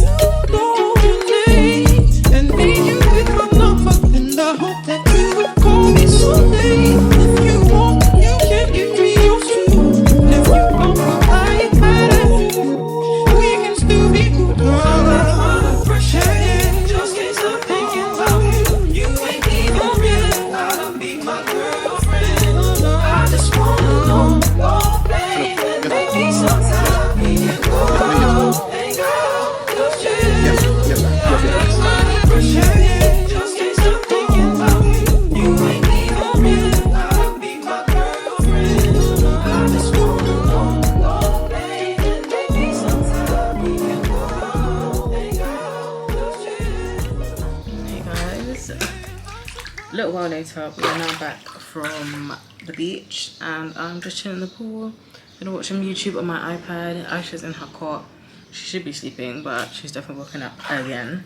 know your name and leave you with my number, and I hope that you would call me someday. If you want, you can give me your shoe. If you don't, I ain't mad at you. We can still be cool, girl. Under pressure, yeah. Just can't stop thinking about you. You ain't even real. Gotta be my girlfriend. I just wanna know your name and maybe sometime we can go hang out. Just chill. Under pressure, yeah. Just can't stop thinking about you. You ain't even real. Gotta be my girlfriend. I just wanna know your name and maybe sometime we can go hang out. Just chill. Hey guys, a little while later, we are now back from the beach, and I'm just chilling in the pool. Gonna watch some YouTube on my iPad. Aisha's in her cot. She should be sleeping, but she's definitely woken up again.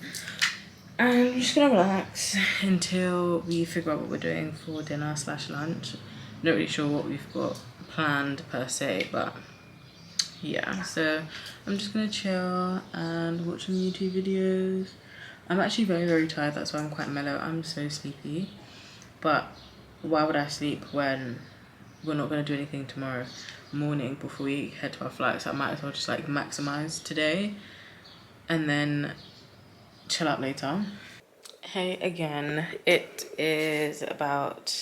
And I'm just gonna relax until we figure out what we're doing for dinner / lunch. Not really sure what we've got planned per se, but yeah. So I'm just gonna chill and watch some YouTube videos. I'm actually very tired, that's why I'm quite mellow. I'm so sleepy, but why would I sleep when we're not going to do anything tomorrow morning before we head to our flight? So I might as well just like maximize today and then chill out later. Hey again, it is about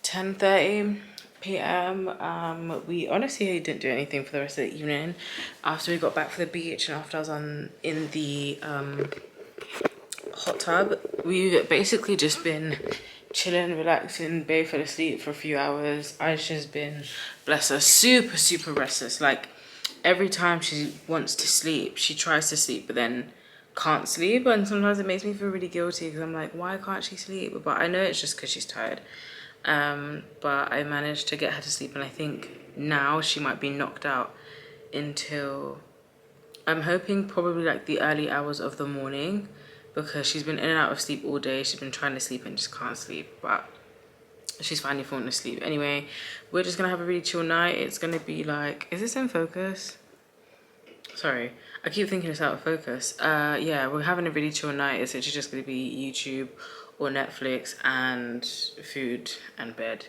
10:30 p.m. We honestly didn't do anything for the rest of the evening after we got back from the beach, and after I was in the hot tub. We've basically just been chilling, relaxing. Babe fell asleep for a few hours. Aisha's been, bless her, super restless. Like, every time she wants to sleep, she tries to sleep but then can't sleep, and sometimes it makes me feel really guilty, because I'm like, why can't she sleep? But I know it's just because she's tired. But I managed to get her to sleep, and I think now she might be knocked out until, I'm hoping probably like the early hours of the morning, because she's been in and out of sleep all day. She's been trying to sleep and just can't sleep, but she's finally fallen asleep. Anyway, we're just gonna have a really chill night. It's gonna be like, is this in focus? Sorry, I keep thinking it's out of focus. Yeah, we're having a really chill night. It's actually just gonna be YouTube or Netflix and food and bed.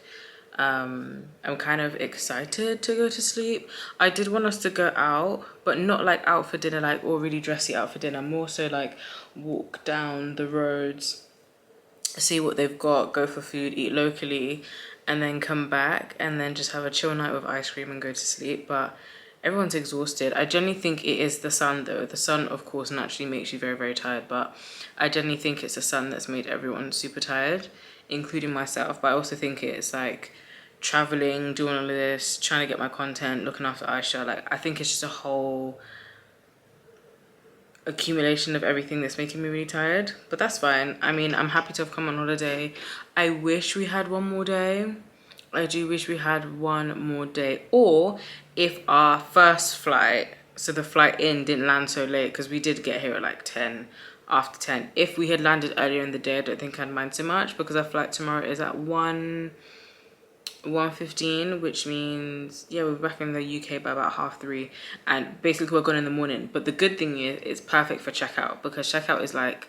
I'm kind of excited to go to sleep. I did want us to go out, but not like out for dinner, like, or really dressy out for dinner. More so like walk down the roads, see what they've got, go for food, eat locally, and then come back and then just have a chill night with ice cream and go to sleep. But everyone's exhausted. I generally think it is the sun though. The sun, of course, naturally makes you very, very tired, but I generally think it's the sun that's made everyone super tired, including myself. But I also think it's like traveling, doing all of this, trying to get my content, looking after Aisha. Like, I think it's just a whole accumulation of everything that's making me really tired, but that's fine. I mean, I'm happy to have come on holiday. I wish we had one more day. I do wish we had one more day, or if our first flight, so the flight in, didn't land so late, because we did get here at like 10 after 10. If we had landed earlier in the day, I don't think I'd mind so much, because our flight tomorrow is at 1:15, which means, yeah, we're back in the UK by about 3:30, and basically we're gone in the morning. But the good thing is it's perfect for checkout, because checkout is like,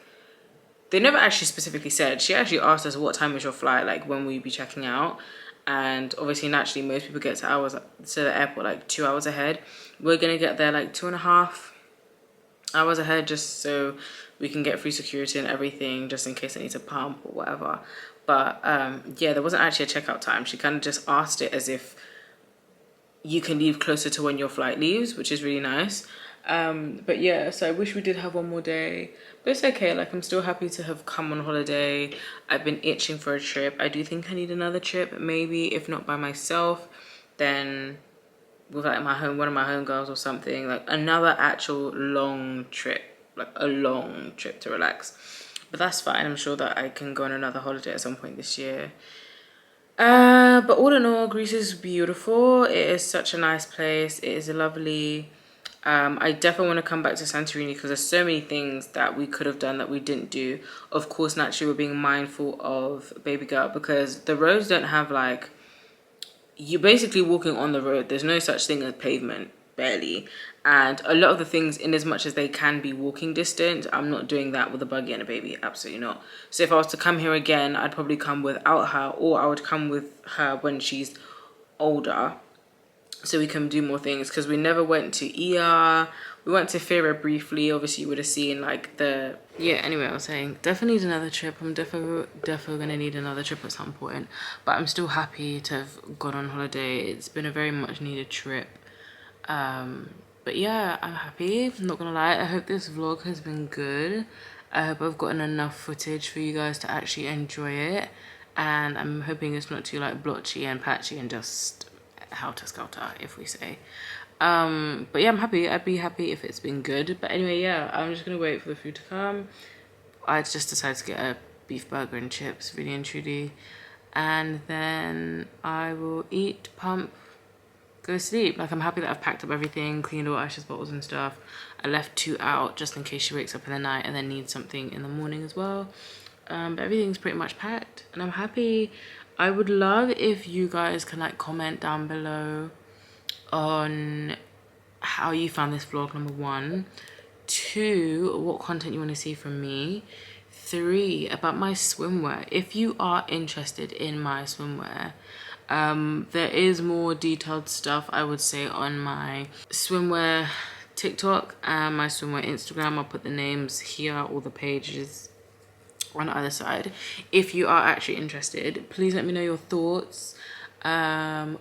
they never actually specifically said. She actually asked us, what time is your flight, like when will you be checking out? And obviously naturally most people get to the airport like 2 hours ahead. We're gonna get there like 2.5 hours ahead, just so we can get free security and everything, just in case I need to pump or whatever. But yeah, there wasn't actually a checkout time. She kind of just asked it as if you can leave closer to when your flight leaves, which is really nice. But yeah, so I wish we did have one more day, but it's okay. Like, I'm still happy to have come on holiday. I've been itching for a trip. I do think I need another trip, maybe, if not by myself, then with like one of my homegirls or something, like another actual long trip, like a long trip to relax. But that's fine. I'm sure that I can go on another holiday at some point this year. But all in all, Greece is beautiful. It is such a nice place. It is lovely. I definitely want to come back to Santorini, because there's so many things that we could have done that we didn't do. Of course, naturally, we're being mindful of baby girl, because the roads don't have like, you're basically walking on the road. There's no such thing as pavement, barely. And a lot of the things, in as much as they can be walking distance, I'm not doing that with a buggy and a baby, absolutely not. So if I was to come here again, I'd probably come without her, or I would come with her when she's older, so we can do more things, because we never went to ER. We went to Fira briefly. Obviously you would have seen like the, yeah, anyway, I was saying definitely need another trip. I'm definitely gonna need another trip at some point, but I'm still happy to have gone on holiday. It's been a very much needed trip. But yeah, I'm happy. I'm not gonna lie, I hope this vlog has been good. I hope I've gotten enough footage for you guys to actually enjoy it, and I'm hoping it's not too like blotchy and patchy and just helter-skelter, if we say. But yeah, I'm happy. I'd be happy if it's been good. But anyway, yeah, I'm just gonna wait for the food to come. I just decided to get a beef burger and chips, really and truly, and then I will eat, pump, go sleep. Like, I'm happy that I've packed up everything, cleaned all Aisha's bottles and stuff. I left 2 out just in case she wakes up in the night and then needs something in the morning as well. But everything's pretty much packed, and I'm happy. I would love if you guys can like comment down below on how you found this vlog, number 1. 2, what content you want to see from me. 3, about my swimwear. If you are interested in my swimwear, there is more detailed stuff, I would say, on my swimwear TikTok and my swimwear Instagram. I'll put the names here, all the pages on either side. If you are actually interested, please let me know your thoughts,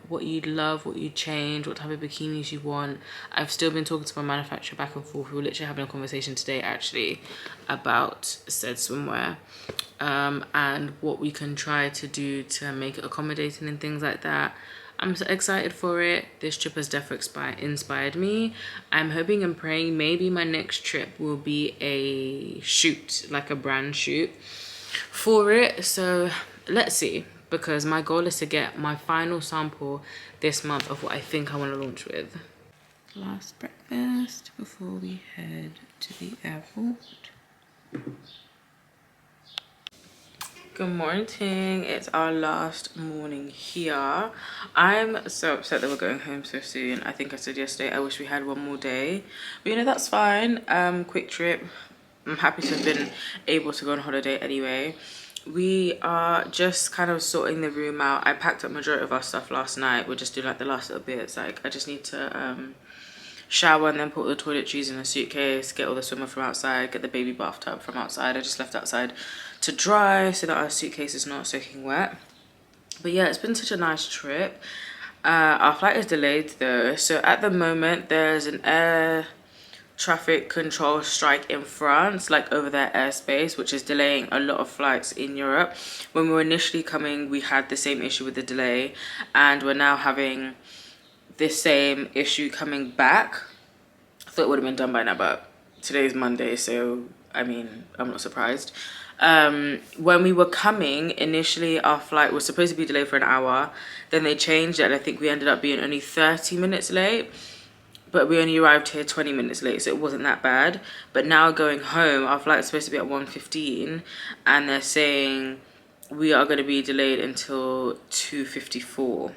what you'd love, what you'd change, what type of bikinis you want. I've still been talking to my manufacturer back and forth. We were literally having a conversation today actually about said swimwear, and what we can try to do to make it accommodating and things like that. I'm so excited for it. This trip has definitely inspired me. I'm hoping and praying maybe my next trip will be a shoot, like a brand shoot for it. So let's see, because my goal is to get my final sample this month of what I think I want to launch with. last breakfast before we head to the airport. Good morning. It's our last morning here. I'm so upset that we're going home so soon. I think I said yesterday I wish we had one more day, but you know, that's fine. Quick trip. I'm happy to have been able to go on holiday anyway. We are just kind of sorting the room out. I packed up majority of our stuff last night. We're just doing like the last little bits. Like I just need to shower and then put all the toiletries in a suitcase, get all the swimmer from outside, get the baby bathtub from outside. I just left outside to dry so that our suitcase is not soaking wet. But yeah, it's been such a nice trip. Our flight is delayed though, so at the moment there's an air traffic control strike in France, like over their airspace, which is delaying a lot of flights in Europe. When we were initially coming, we had the same issue with the delay, and we're now having this same issue coming back. I thought it would have been done by now, but today's Monday, so I mean, I'm not surprised. When we were coming, initially our flight was supposed to be delayed for an hour, then they changed it and I think we ended up being only 30 minutes late, but we only arrived here 20 minutes late, so it wasn't that bad. But now going home, our flight is supposed to be at 1:15 and they're saying we are going to be delayed until 2:54.